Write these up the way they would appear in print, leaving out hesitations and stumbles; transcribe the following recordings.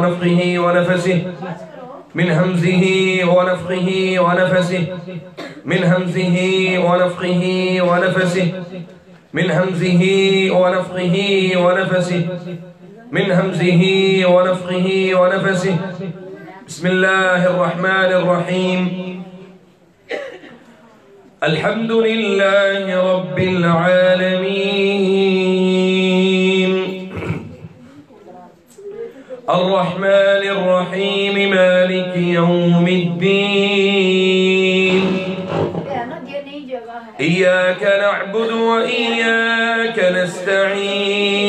ونفخه ونفسه من همزه ونفخه ونفسه من همزه ونفخه ونفسه من همزه ونفخه ونفسه من همزه ونفخه ونفسه. بسم الله الرحمن الرحيم. الحمد لله رب العالمين الرحمن الرحيم مالك يوم الدين إياك نعبد وإياك نستعين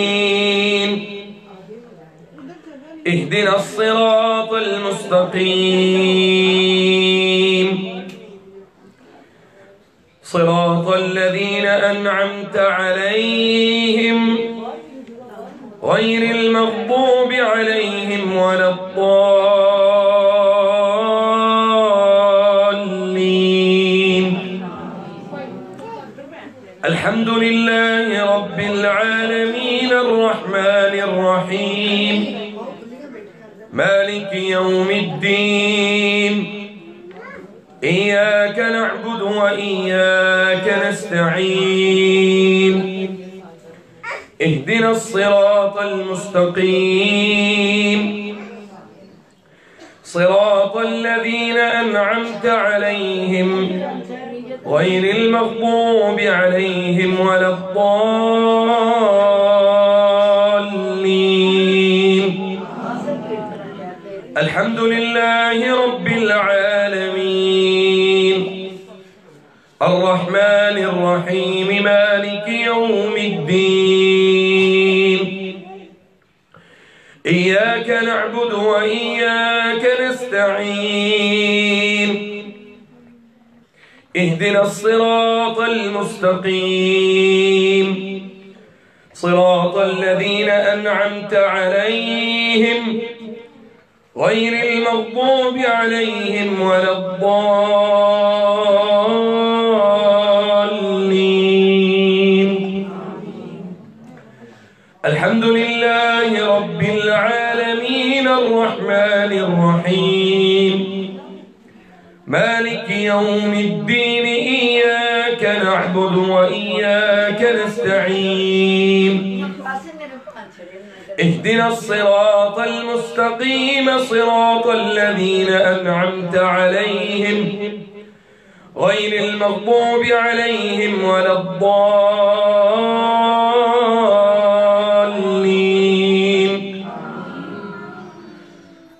اهدنا الصراط المستقيم صراط الذين أنعمت عليهم غير المغضوب عليهم ولا الضالين. الحمد لله رب العالمين الرحمن الرحيم مالك يوم الدين إياك نعبد وإياك نستعين اهدنا الصراط المستقيم صراط الذين أنعمت عليهم غير المغضوب عليهم ولا الضالين. الحمد لله رب العالمين الرحمن الرحيم مالك يوم الدين إياك نعبد وإياك نستعين اهدنا الصراط المستقيم صراط الذين أنعمت عليهم غير المغضوب عليهم ولا الضالين. الحمد لله رب العالمين الرحمن الرحيم مالك يوم الدين إياك نعبد وإياك نستعين اهدنا الصراط المستقيم صراط الذين أنعمت عليهم غير المغضوب عليهم ولا الضالين.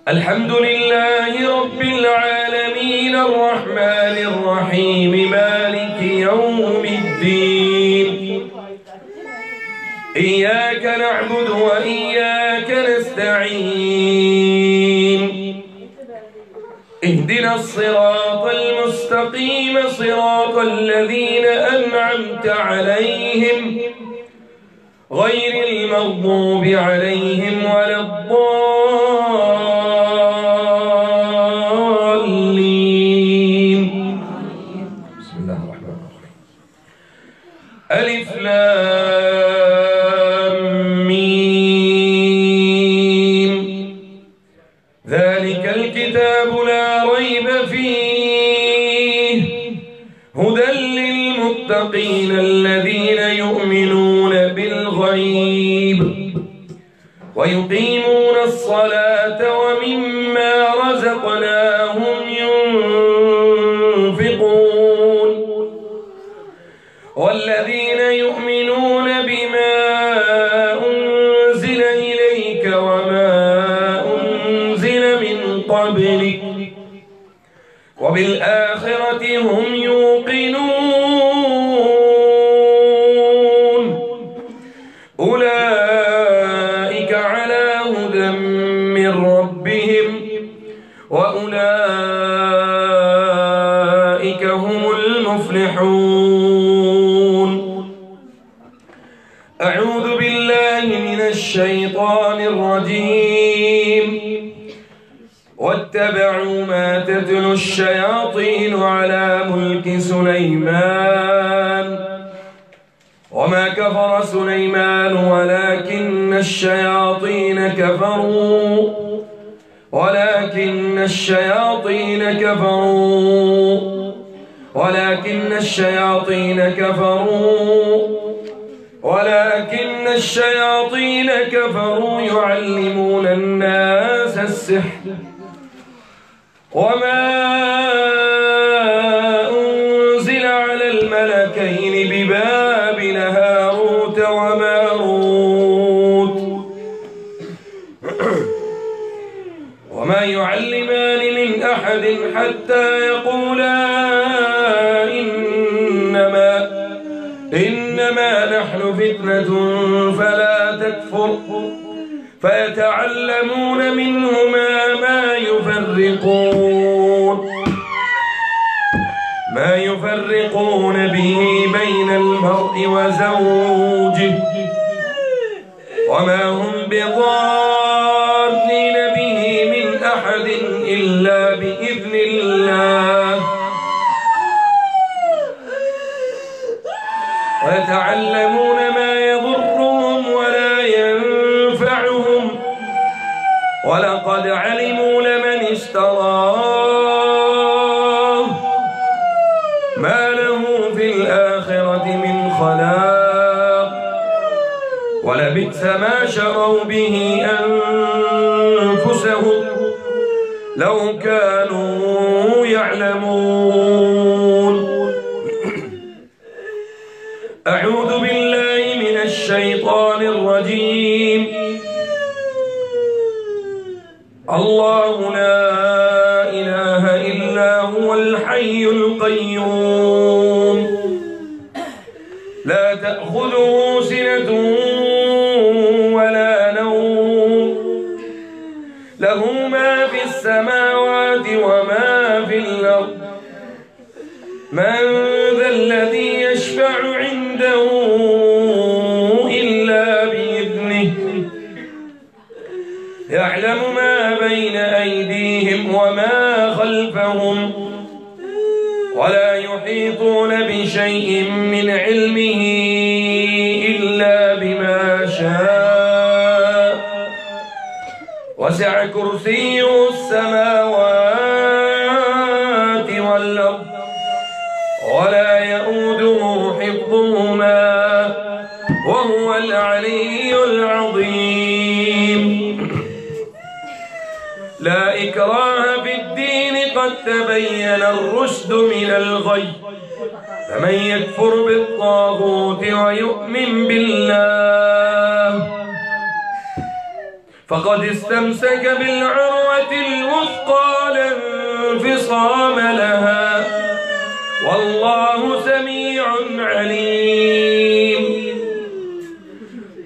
الحمد لله رب العالمين الرحمن الرحيم مالك يوم الدين إياك نعبد وإياك نستعين اهدنا الصراط المستقيم صراط الذين أنعمت عليهم غير المغضوب عليهم ولا الضالين. بسم الله الرحمن الرحيم. ألف لام ميم ذلك الكتاب لا ريب فيه هدى للمتقين الذين يؤمنون بالغيب ويقيمون الصلاة ومما رزقناهم ينفقون والذين يؤمنون بما أنزل إليك وما أنزل من قبلك وبالآخرة هم يوقنون أولئك على هدى من ربهم وأولئك هم المفلحون. أعوذ بالله من الشيطان الرجيم. واتبعوا ما تتلو الشياطين على ملك سليمان وما كفر سليمان ولكن الشياطين كفروا ولكن الشياطين كفروا يعلمون الناس السحر وما أنزل على الملكين ببابل هاروت وماروت وما يعلمان من أحد حتى يقولا إنما نحن فتنة فلا تكفر فيتعلمون منهما ما يفرقون به بين المرء وزوجه وما هم بضارين به من أحد إلا بإذن الله ويتعلمون ما يضرهم ولا ينفعهم ولقد علموا لمن اشتراه ما له في الآخرة من خلاق ولبئس ما شروا به أنفسهم لو كانوا يعلمون. أعوذ بالله من الشيطان الرجيم. الله لا إله إلا هو الحي القيوم لا تأخذه سنة ولا نوم له ما في السماوات وما في الأرض من ذا الذي يشفع عنده إلا بإذنه يعلم ما بين أيديهم وما خلفهم ولا يحيطون بشيء من علمه إلا بما شاء وسع كرسيه السماوات والأرض ولا يؤوده حفظهما وهو العلي العظيم. لا إكراه في الدين قد تبين الرشد من الغي فمن يكفر بالطاغوت ويؤمن بالله فقد استمسك بالعروة الوثقى لا انفصام لها والله سميع عليم.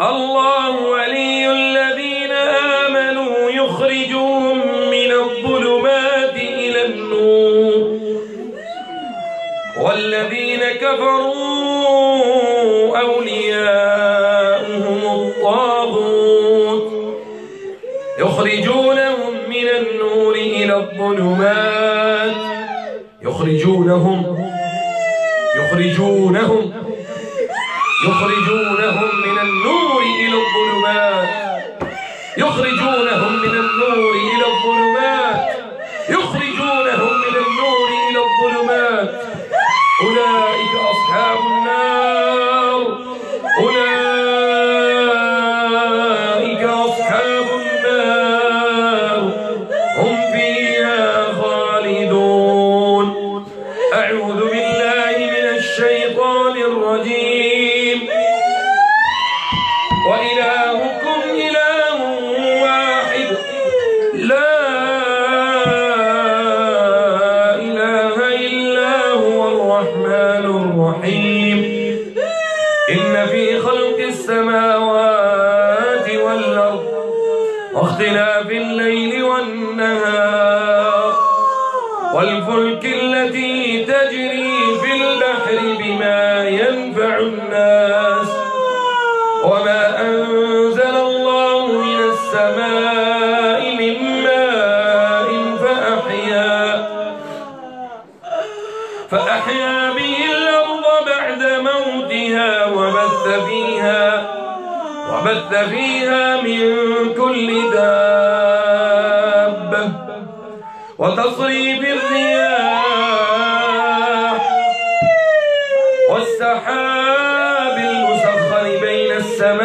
الله ولي الذين آمنوا يخرجهم من الظلمات إلى النور والذين كفروا أولياؤهم الطاغوت يخرجونهم من النور إلى الظلمات يخرجونهم من النور إلى الظلمات يخرجونهم من النور إلى الظلمات يخرجونهم من النور إلى الظلمات أولئك أصحاب النار أولئك أصحاب النار هم فيها خالدون. أعوذ بالله من الشيطان الرجيم. وإلهكم إله واحد لا إله إلا هو الرحمن الرحيم. إن في خلق السماوات والأرض واختلاف الليل والنهار والفلك التي تجري في البحر بما ينفع الناس وما أنزل الله من السماء من ماء فأحيا به الأرض بعد موتها وبث فيها من كل دابة الدابة وتصريف الرياح والسحاب المسخر بين السماء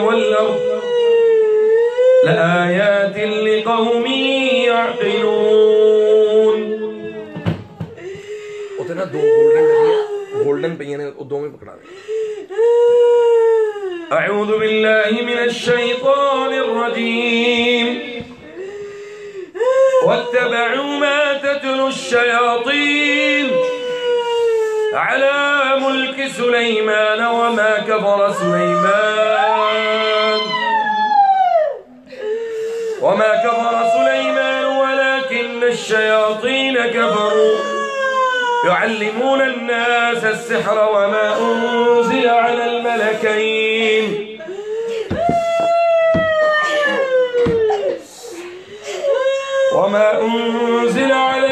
والأرض لآيات لقوم يعقلون. उतना दो गोल्डन पे यानी दो में पकड़ा दे. أعوذ بالله من الشيطان الرجيم. واتبعوا ما تتلو الشياطين على ملك سليمان وما كفر سليمان ولكن الشياطين كفروا يعلمون الناس السحر وما أنزل على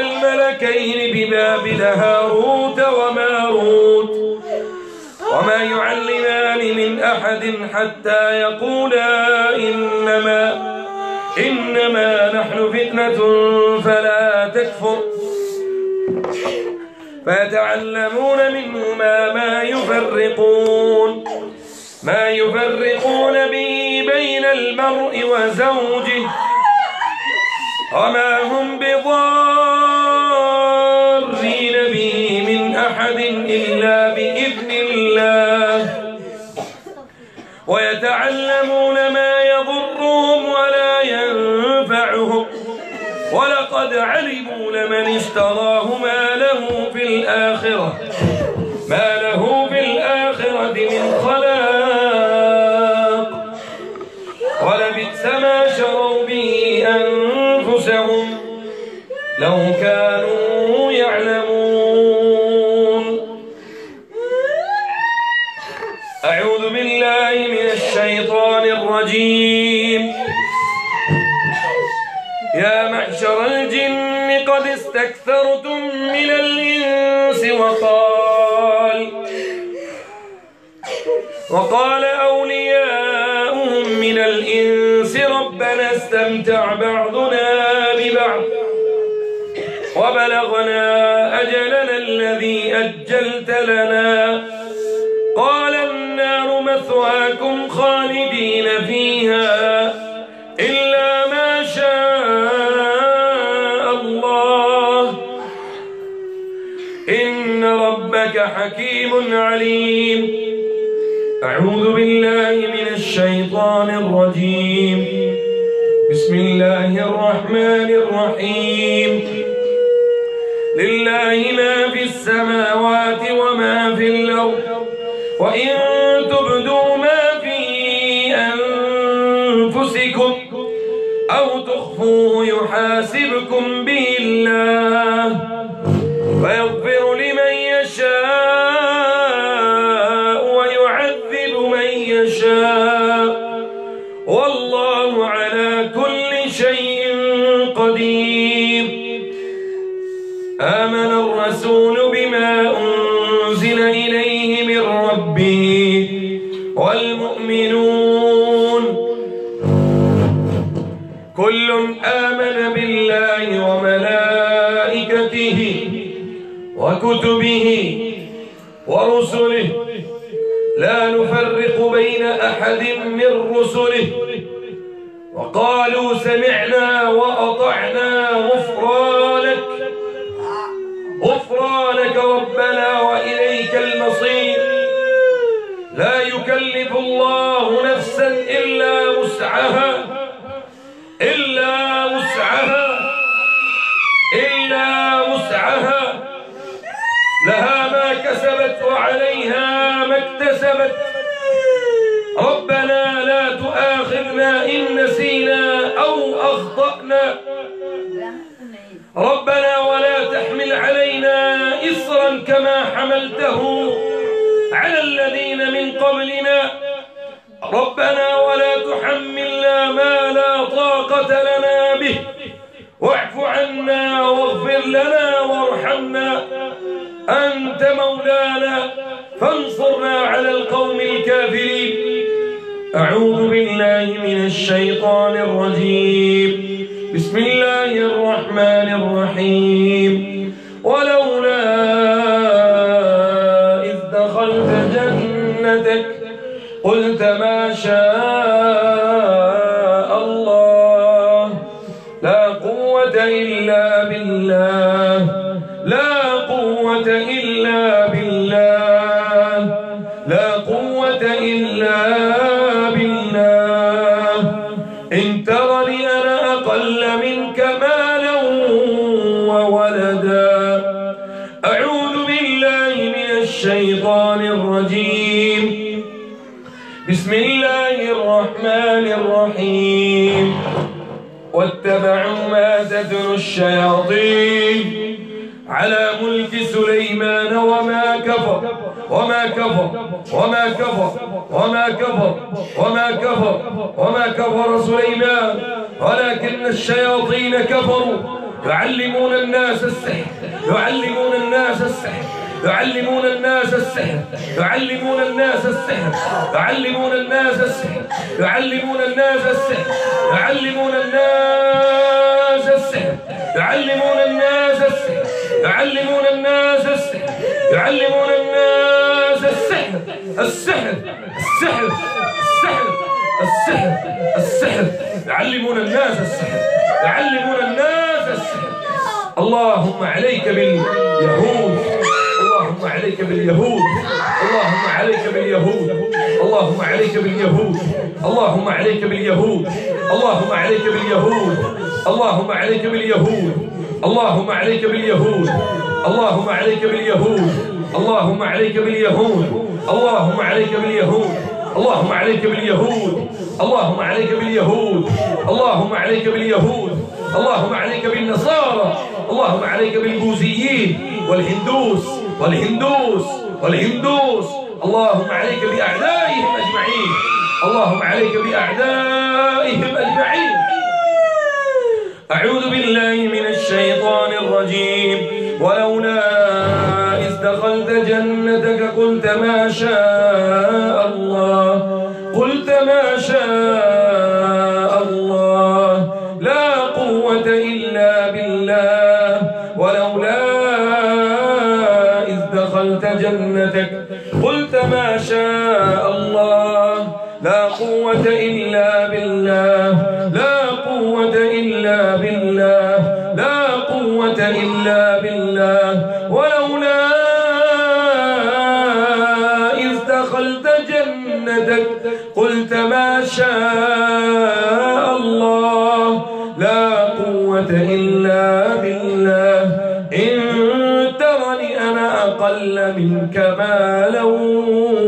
الملكين ببابل هاروت وماروت وما يعلمان من أحد حتى يقولا إنما نحن فتنة فلا تكفر فيتعلمون منهما ما يفرقون به بين المرء وزوجه وما هم بضارين به من أحد إلا بإذن الله ويتعلمون ما يضرهم ولا ينفعهم ولقد علموا لمن اشتراه ما له في الآخرة من خلاق ولبئس ما شروا به أنفسهم لو كانوا يعلمون. أعوذ بالله من الشيطان الرجيم. يا معشر الجن قد استكثرتم من الإنس وقال أولياؤهم من الإنس ربنا استمتع بعضنا ببعض وبلغنا أجلنا الذي أجلت لنا قال النار مثواكم خالدين فيها إلا ما شاء الله إن ربك حكيم عليم. أعوذ بالله من الشيطان الرجيم. بسم الله الرحمن الرحيم. لله ما في السماوات وما في الأرض وإن تبدوا ما في أنفسكم أو تخفوه يحاسبكم به الله فيغفر لمن يشاء ويعذب من يشاء والله على كل شيء قدير. آمن الرسول بما أنزل إليه من ربه والمؤمنون كل آمن بالله وملائكته وكتبه ورسله لا نفرق بين أحد من رسله وقالوا سمعنا وأطعنا غفرانك ربنا وإليك المصير. لا يكلف الله نفسا إلا وسعها لها ما كسبت وعليها ما اكتسبت. ربنا لا تؤاخذنا إن نسينا أو أخطأنا ربنا ولا تحمل علينا إصرا كما حملته على الذين من قبلنا ربنا ولا تحملنا ما لا طاقة لنا به واعف عنا واغفر لنا وارحمنا أنت مولانا فانصرنا على القوم الكافرين. أعوذ بالله من الشيطان الرجيم. بسم الله الرحمن الرحيم ولولا إذ دخلت جنتك قلت ما شاء الله لا قوة إلا بالله لا قوة إلا بالله لا قوة إلا بالله إن ترني أنا أقل منك مالا وولدا أعوذ بالله من الشيطان الرجيم بسم الله الرحمن الرحيم واتبعوا ما تتلو الشياطين على ملك سليمان وما كفر وما كفر سليمان ولكن الشياطين كفروا يعلمون الناس السحر يعلمون الناس السحر يعلمون الناس السحر يعلمون الناس السحر يعلمون الناس السحر يعلمون الناس السحر يعلمون الناس السحر يعلمون الناس السحر يعلمون الناس السحر يعلمون الناس السحر السحر السحر السحر السحر السحر يعلمون الناس السحر يعلمون الناس السحر اللهم عليك باليهود اللهم عليك باليهود اللهم عليك باليهود اللهم عليك باليهود اللهم عليك باليهود اللهم عليك باليهود اللهم عليك باليهود اللهم عليك باليهود اللهم عليك باليهود اللهم عليك باليهود اللهم عليك باليهود اللهم عليك باليهود اللهم عليك باليهود اللهم عليك باليهود اللهم عليك بالنصارى اللهم عليك بالبوذيين والهندوس اللهم عليك بأعدائهم أجمعين اللهم عليك بأعدائهم أجمعين أعوذ بالله من الشيطان الرجيم ولولا إذ دخلت جنتك قلت ما شاء الله لا قوة إلا بالله ولولا إذ دخلت جنتك قلت ما شاء الله لا قوة إلا بالله لا قوة إلا بالله لا قوة إلا بالله ولولا إذ دخلت جنتك قلت ما شاء الله لا قوة إلا بالله إن ترني أنا أقل منك مالا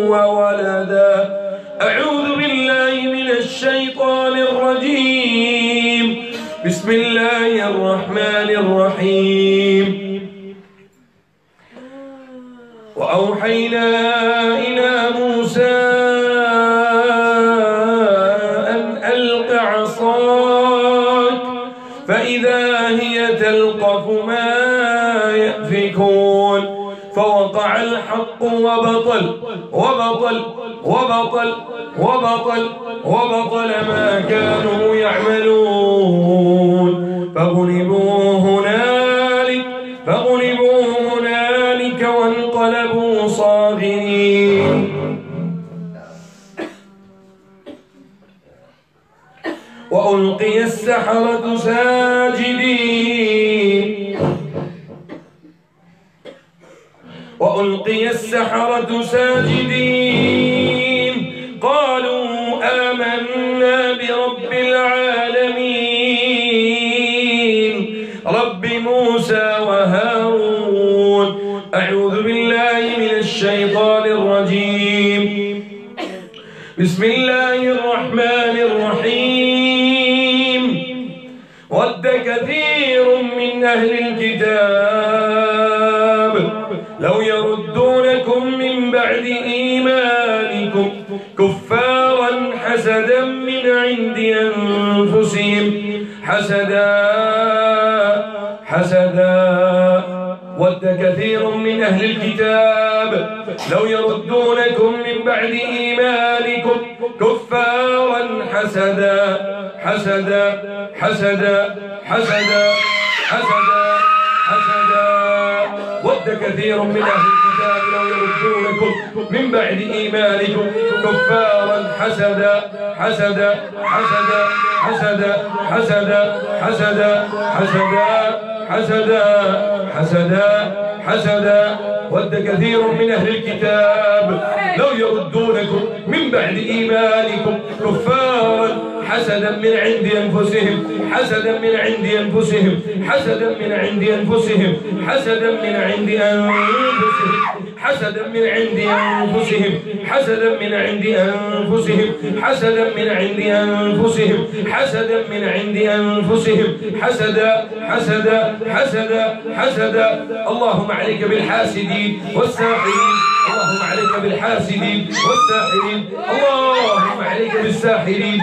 وولدا أعوذ بالله من الشيطان الرجيم بسم الله الرحمن الرحيم وأوحينا إلى موسى أن ألق عصاك فإذا هي تلقف ما يأفكون فوقع الحق وبطل ما كانوا يعملون فغلبوا هنالك وانقلبوا صاغرين وألقي السحرة ساجدين قالوا آمنا برب العالمين رب موسى وهارون أعوذ بالله من الشيطان الرجيم بسم الله الرحمن الرحيم ود كثير من أهل الكتاب لو يردونكم من بعد إيمانكم كفارا حسدا من عند أنفسهم حسدا ود كثير من أهل الكتاب لو يردونكم من بعد إيمانكم كفارا حسدا حسدا حسدا حسدا حسدا ود كثير من أهل الكتاب لو يردونكم من بعد إيمانكم كفارا حسدا حسدا حسدا حسدا حسدا حسدا حسدا حسدا حسدا حسدا ود كثير من أهل الكتاب لو يردونكم من بعد إيمانكم كفارا حسدا من عند أنفسهم حسدا من عند أنفسهم حسدا من عند أنفسهم حسدا من عند أنفسهم حسدا من عند أنفسهم حسدا من عند أنفسهم حسدا من عند أنفسهم حسدا من عند أنفسهم حسدا حسدا حسدا حسدا اللهم عليك بالحاسدين والساحرين اللهم عليك بالحاسدين والساحرين اللهم عليك بالساحرين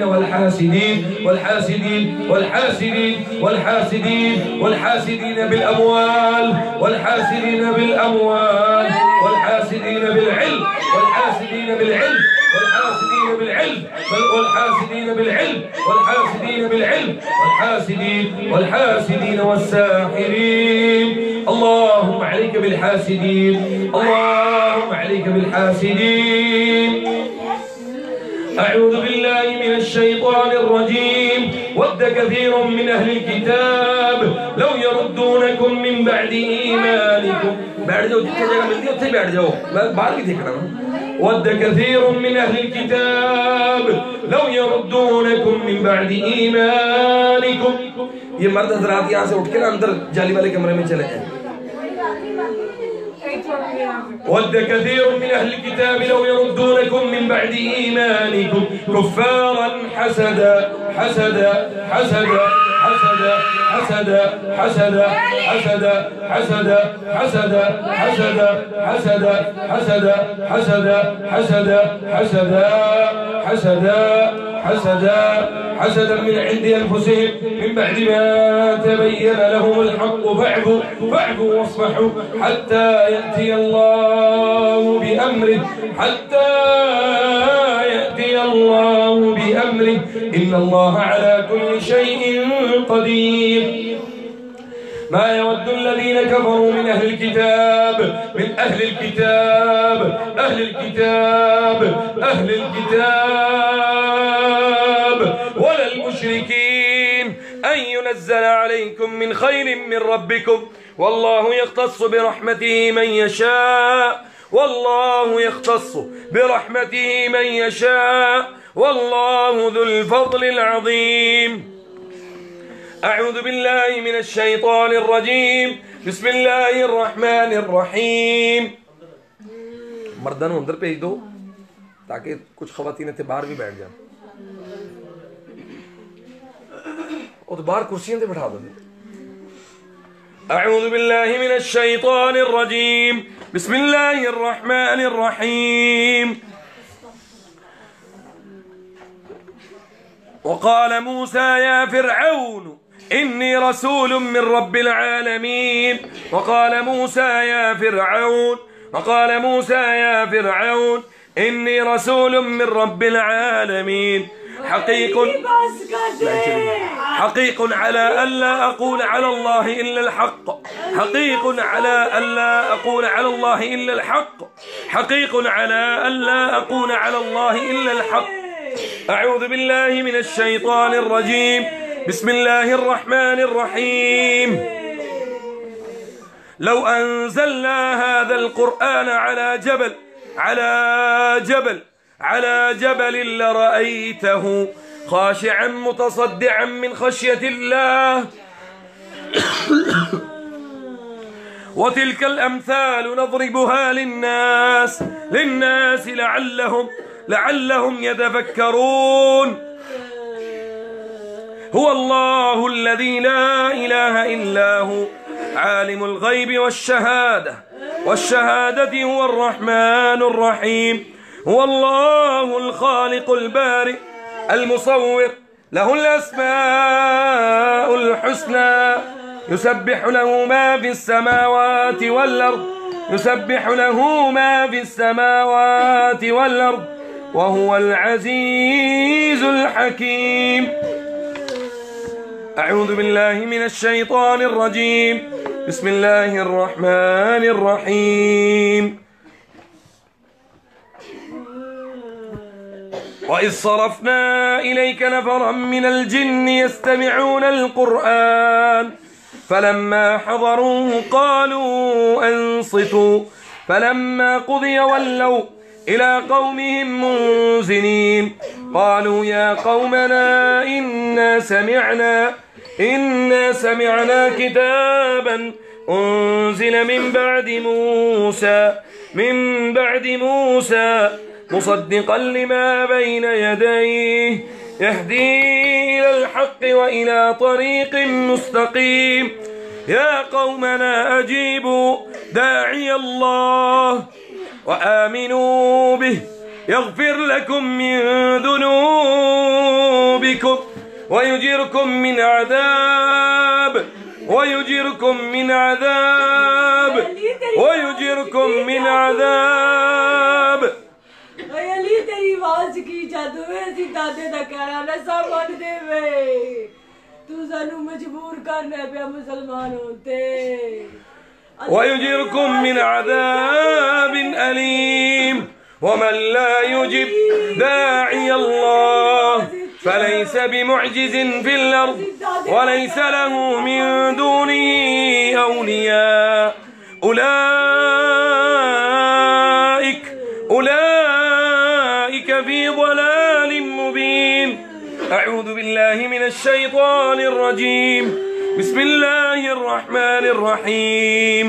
والحاسدين والحاسدين والحاسدين والحاسدين والحاسدين بالأموال والحاسدين بالأموال والحاسدين بالعلم والحاسدين بالعلم والحاسدين بالعلم والحاسدين بالعلم والحاسدين بالعلم والحاسدين والساحرين اللهم عليك بالحاسدين اللهم عليك بالحاسدين أعوذ بالله من الشيطان الرجيم ود كثير من أهل الكتاب لو يردونكم من بعد إيمانكم ود كثير من أهل الكتاب لو يردونكم من بعد إيمانكم ये मर्द हजरात यहाँ से उठ के ना अंदर जाली वाले कमरे में चले जाएं ود كثير من أهل الكتاب لو يردونكم من بعد إيمانكم كفارا حسدا حسدا حسدا حسدا حسدا حسدا حسدا حسدا حسدا حسدا حسدا حسدا حسدا حسدا حسدا حسدا حسدا حسدا من عند أنفسهم من بعد ما تبين لهم الحق فاعفوا واصفحوا حتى يأتي الله بأمره حتى يأتي الله بأمره إن الله على كل شيء قدير ما يود الذين كفروا من أهل الكتاب ولا المشركين أن ينزل عليكم من خير من ربكم والله يختص برحمته من يشاء والله يختص برحمته من يشاء والله ذو الفضل العظيم أعوذ بالله من الشيطان الرجيم بسم الله الرحمن الرحيم मर्दानों अंदर भेज दो ताकि कुछ ख़वातीन थे बाहर भी बैठ जाएं और तो बाहर कुर्सियों पे बैठा दो أعوذ بالله من الشيطان الرجيم بسم الله الرحمن الرحيم وقال موسى يا فرعون إني رسول من رب العالمين وقال موسى يا فرعون إني رسول من رب العالمين حقيق على ألا أقول على الله إلا الحق حقيق على ألا أقول على الله إلا الحق حقيق على ألا أقول على الله إلا الحق أعوذ بالله من الشيطان الرجيم بسم الله الرحمن الرحيم لو أنزلنا هذا القرآن على جبل لرأيته خاشعا متصدعا من خشية الله وتلك الأمثال نضربها للناس لعلهم يتفكرون هو الله الذي لا إله إلا هو عالم الغيب والشهادة هو الرحمن الرحيم هو الله الخالق البارئ المصور له الأسماء الحسنى يسبح له ما في السماوات والأرض وهو العزيز الحكيم. أعوذ بالله من الشيطان الرجيم. بسم الله الرحمن الرحيم. وإذ صرفنا إليك نفرا من الجن يستمعون القرآن فلما حضروه قالوا أنصتوا فلما قضي ولوا إلى قومهم منذرين قالوا يا قومنا إنا سمعنا كتابا أنزل من بعد موسى مصدقا لما بين يديه يهدي إلى الحق وإلى طريق مستقيم يا قومنا أجيبوا داعي الله وآمنوا به يغفر لكم من ذنوبكم ويجركم من عذاب तेरी आवाज की जादू है सी दादे दा कहना ना सब मन देवे तू सानू मजबूर करना पे मुसलमान होते ويجركم من عذاب أليم ومن لا يجب داعي الله فليس بمعجز في الأرض وليس له من دونه أولياء أولئك في ضلال مبين. أعوذ بالله من الشيطان الرجيم. بسم الله الرحمن الرحيم.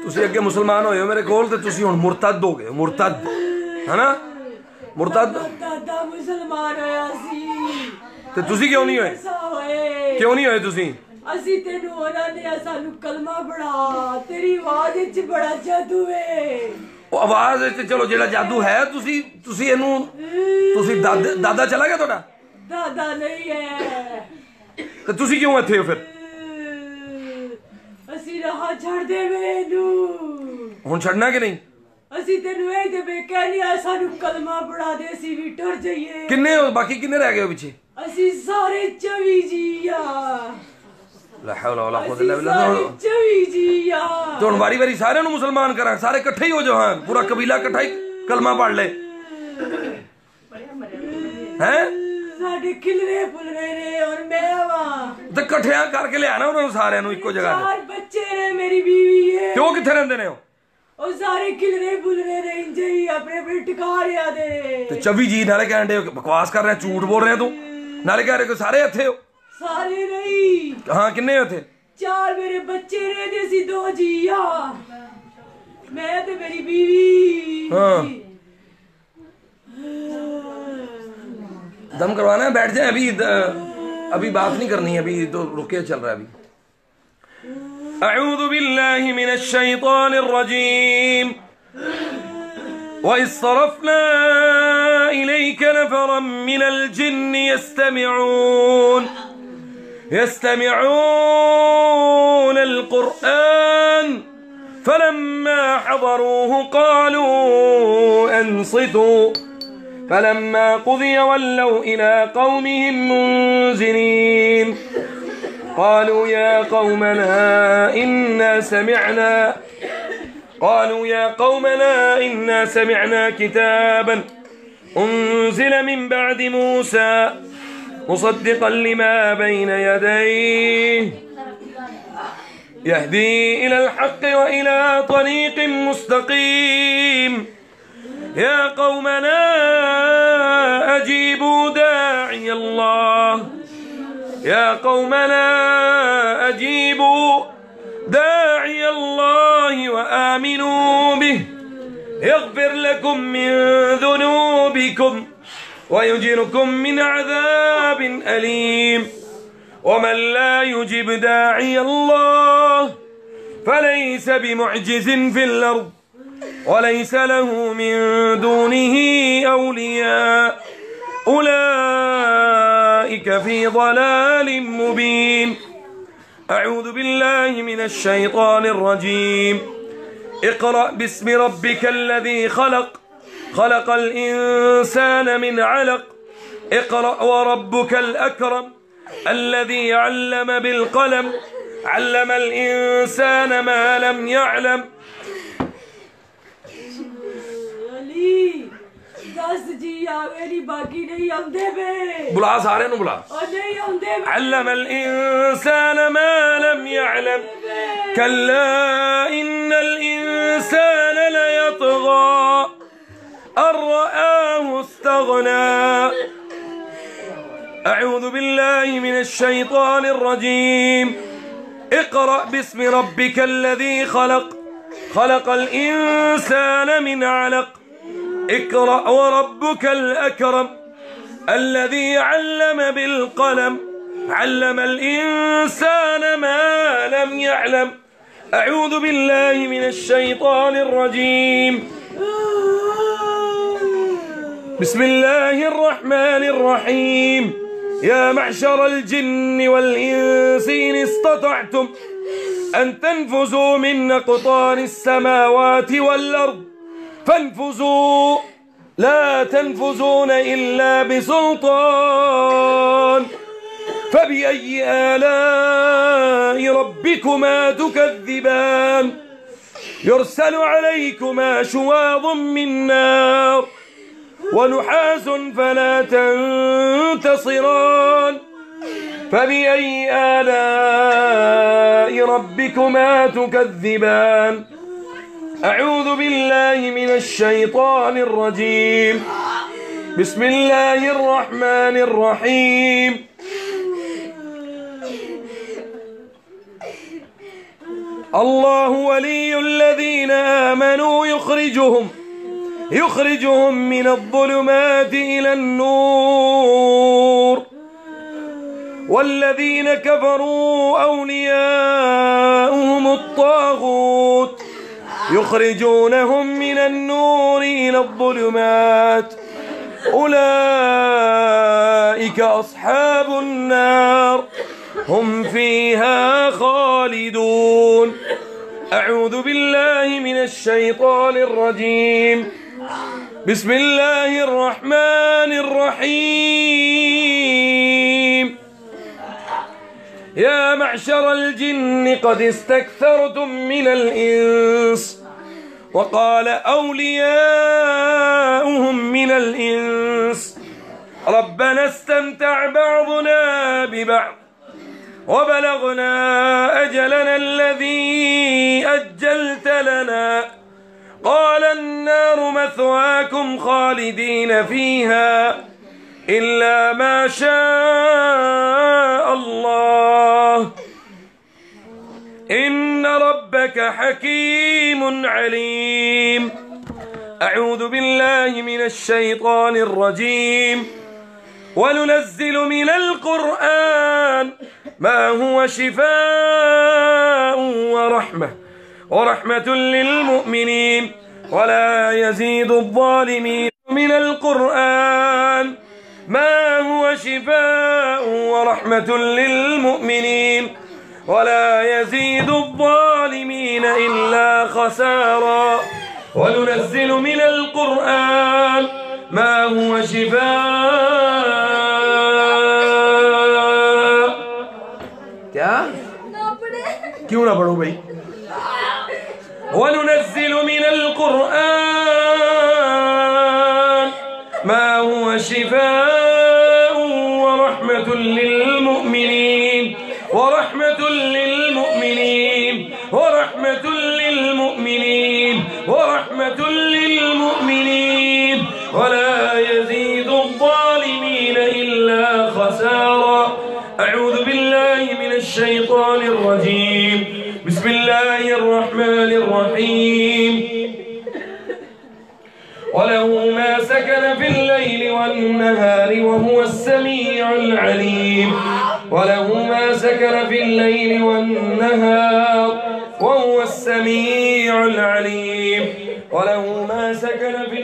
तुसी अगे मुसलमान होए मेरे कोल ते तुसी हुण मुरतद हो गए मुरतद है ना मुरतद दादा मुसलमान होया सी ते तुसी क्यों नहीं होए तुसी ਅਸੀਂ ਤੈਨੂੰ ਉਹਨਾਂ ਨੇ ਸਾਨੂੰ ਕਲਮਾ ਪੜਾ ਤੇਰੀ ਆਵਾਜ਼ ਵਿੱਚ ਬੜਾ ਜਾਦੂ ਹੈ ਉਹ ਆਵਾਜ਼ ਵਿੱਚ ਚਲੋ ਜਿਹੜਾ ਜਾਦੂ ਹੈ ਤੁਸੀਂ ਇਹਨੂੰ ਤੁਸੀਂ ਦਾਦਾ ਚਲਾ ਗਿਆ ਤੁਹਾਡਾ ਦਾਦਾ ਨਹੀਂ ਹੈ ਤੇ ਤੁਸੀਂ ਕਿਉਂ ਇੱਥੇ ਹੋ ਫਿਰ ਅਸੀਂ ਰਾਹ ਛੱਡ ਦੇਵੇ ਇਹਨੂੰ ਹੁਣ ਛੱਡਣਾ ਕਿ ਨਹੀਂ ਅਸੀਂ ਤੈਨੂੰ ਇਹ ਦੇ ਕਹਿੰਦੇ ਆ ਸਾਨੂੰ ਕਲਮਾ ਪੜਾ ਦੇ ਅਸੀਂ ਵੀ ਟੁਰ ਜਾਈਏ ਕਿੰਨੇ ਹੋ ਬਾਕੀ ਕਿੰਨੇ ਰਹਿ ਗਏ ਹੋ ਪਿੱਛੇ ਅਸੀਂ ਸਾਰੇ 24 ਜੀ ਆ لا حول ولا قوة إلا بالله तो हम बारी बारी सारे मुसलमान करा सारे इकट्ठे ही हो जाओ हाँ पूरा कबीला इकट्ठा ही कलमा पढ़ ले हैं साडे किलरे पुलरे ने और मैं वहां तो इकट्ठे करके ले आना उन्होंने सारे इको जगह चार बच्चे ने मेरी बीवी है क्यों किथे रहंदे ने और सारे किलरे पुलरे ने इंजे ही अपने अपने ठिकाने दे ते 24 जी नाले कहंदे बकवास कर रहे झूठ बोल रहे तू नाले कह रहे को सारे इत्थे हो सारे नहीं हाँ किन्ने थे 4 मेरे बच्चे ने ते सी 2 जी आ मैं ते मेरी बीवी हाँ दम करवाना है बैठ जाए अभी बात नहीं करनी है अभी तो रुके चल रहा है अभी अऊज़ु बिल्लाहि मिनश शैतानिर रजीम وإذ صرفنا إليك نفرا من الجن يستمعون القرآن فلما حضروه قالوا أنصتوا فلما قضي ولوا إلى قومهم منذرين قالوا يا قومنا إنا سمعنا كتابا أنزل من بعد موسى مصدقا لما بين يديه يهدي إلى الحق وإلى طريق مستقيم يا قومنا أجيبوا داعي الله وآمنوا به يغفر لكم من ذنوبكم ويجركم من عذاب أليم ومن لا يجب داعي الله فليس بمعجز في الأرض وليس له من دونه أولياء أولئك في ضلال مبين. أعوذ بالله من الشيطان الرجيم. اقرأ باسم ربك الذي خلق خلق الإنسان من علق اقرأ وربك الأكرم الذي علم بالقلم علم الإنسان ما لم يعلم. बुला सारे नु बुला। علم الإنسان ما لم يعلم كلا إن الإنسان ليطغى أن رآه استغنى. أعوذ بالله من الشيطان الرجيم. اقرأ باسم ربك الذي خلق خلق الإنسان من علق اقرأ وربك الأكرم الذي علم بالقلم علم الإنسان ما لم يعلم. أعوذ بالله من الشيطان الرجيم. بسم الله الرحمن الرحيم. يا معشر الجن والإنس إن استطعتم أن تنفذوا من أقطار السماوات والأرض فانفذوا لا تنفذون إلا بسلطان. فبأي آلاء ربكما تكذبان يرسل عليكما شواظ من نار ونحاس فلا تنتصران. فبأي آلاء ربكما تكذبان. أعوذ بالله من الشيطان الرجيم. بسم الله الرحمن الرحيم. الله ولي الذين آمنوا يخرجهم من الظلمات إلى النور والذين كفروا أولياؤهم الطاغوت يخرجونهم من النور إلى الظلمات أولئك أصحاب النار هم فيها خالدون. أعوذ بالله من الشيطان الرجيم. بسم الله الرحمن الرحيم. يا معشر الجن قد استكثرتم من الإنس وقال أولياؤهم من الإنس ربنا استمتع بعضنا ببعض وبلغنا أجلنا الذي أجلت لنا قال النار مثواكم خالدين فيها إلا ما شاء الله إن ربك حكيم عليم. أعوذ بالله من الشيطان الرجيم. وننزل من القرآن ما هو شفاء ورحمة للمؤمنين ولا يزيد الظالمين. من القرآن ما هو شفاء ورحمة للمؤمنين ولا يزيد الظالمين إلا خسارا. وننزل من القرآن ما هو شفاء क्या क्यों ना पढ़ो भाई। وننزل من القرآن ما هو شفاء ورحمة للمؤمنين ورحمة للمؤمنين ورحمة للمؤمنين ورحمة للمؤمنين ولا يزيد الظالمين إلا خسارا. أعوذ بالله من الشيطان الرجيم. بسم الله الرحمن الرحيم. وله ما سكن في الليل والنهار وهو السميع العليم. وله ما سكن في الليل والنهار وهو السميع العليم. وله ما سكن في